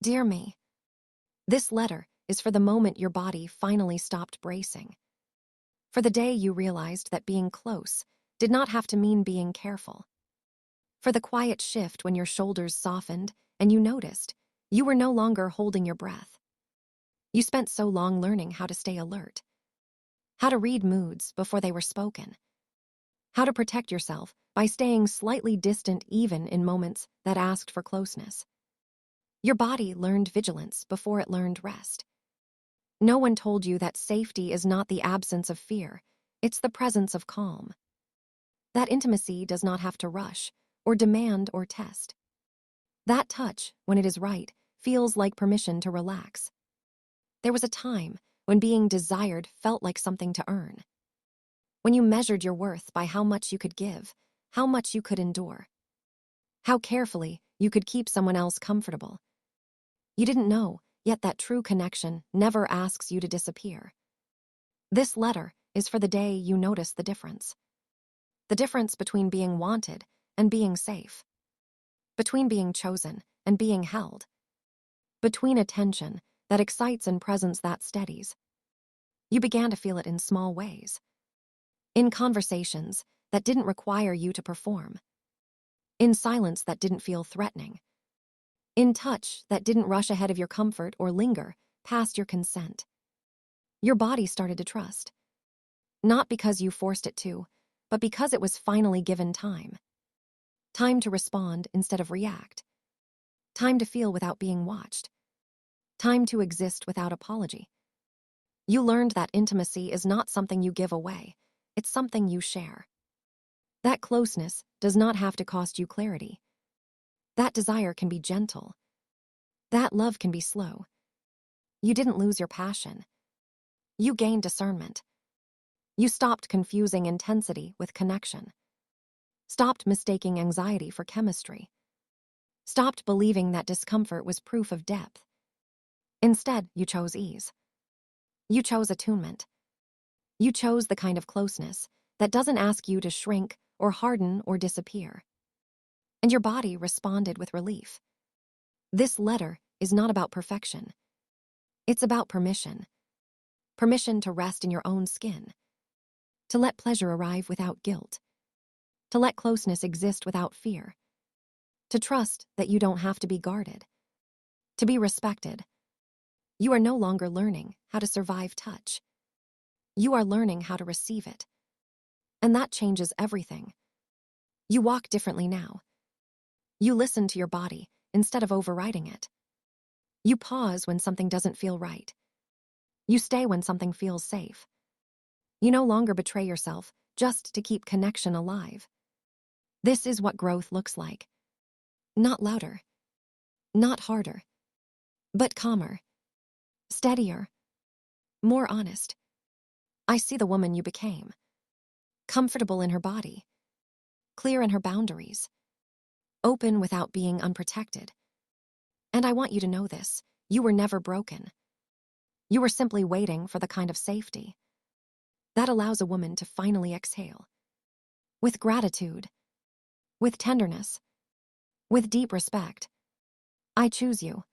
Dear me, this letter is for the moment your body finally stopped bracing. For the day you realized that being close did not have to mean being careful. For the quiet shift when your shoulders softened and you noticed you were no longer holding your breath. You spent so long learning how to stay alert, how to read moods before they were spoken, how to protect yourself by staying slightly distant even in moments that asked for closeness. Your body learned vigilance before it learned rest. No one told you that safety is not the absence of fear, it's the presence of calm. That intimacy does not have to rush, or demand or test. That touch, when it is right, feels like permission to relax. There was a time when being desired felt like something to earn. When you measured your worth by how much you could give, how much you could endure, how carefully you could keep someone else comfortable. You didn't know, yet that true connection never asks you to disappear. This letter is for the day you notice the difference. The difference between being wanted and being safe. Between being chosen and being held. Between attention that excites and presence that steadies. You began to feel it in small ways. In conversations that didn't require you to perform. In silence that didn't feel threatening. In touch that didn't rush ahead of your comfort or linger past your consent. Your body started to trust. Not because you forced it to, but because it was finally given time. Time to respond instead of react. Time to feel without being watched. Time to exist without apology. You learned that intimacy is not something you give away, it's something you share. That closeness does not have to cost you clarity. That desire can be gentle. That love can be slow. You didn't lose your passion. You gained discernment. You stopped confusing intensity with connection. Stopped mistaking anxiety for chemistry. Stopped believing that discomfort was proof of depth. Instead, you chose ease. You chose attunement. You chose the kind of closeness that doesn't ask you to shrink or harden or disappear. And your body responded with relief. This letter is not about perfection. It's about permission. Permission to rest in your own skin. To let pleasure arrive without guilt. To let closeness exist without fear. To trust that you don't have to be guarded. To be respected. You are no longer learning how to survive touch. You are learning how to receive it. And that changes everything. You walk differently now. You listen to your body instead of overriding it. You pause when something doesn't feel right. You stay when something feels safe. You no longer betray yourself just to keep connection alive. This is what growth looks like. Not louder. Not harder. But calmer. Steadier. More honest. I see the woman you became. Comfortable in her body. Clear in her boundaries. Open without being unprotected. And I want you to know this. You were never broken. You were simply waiting for the kind of safety that allows a woman to finally exhale. With gratitude. With tenderness. With deep respect. I choose you.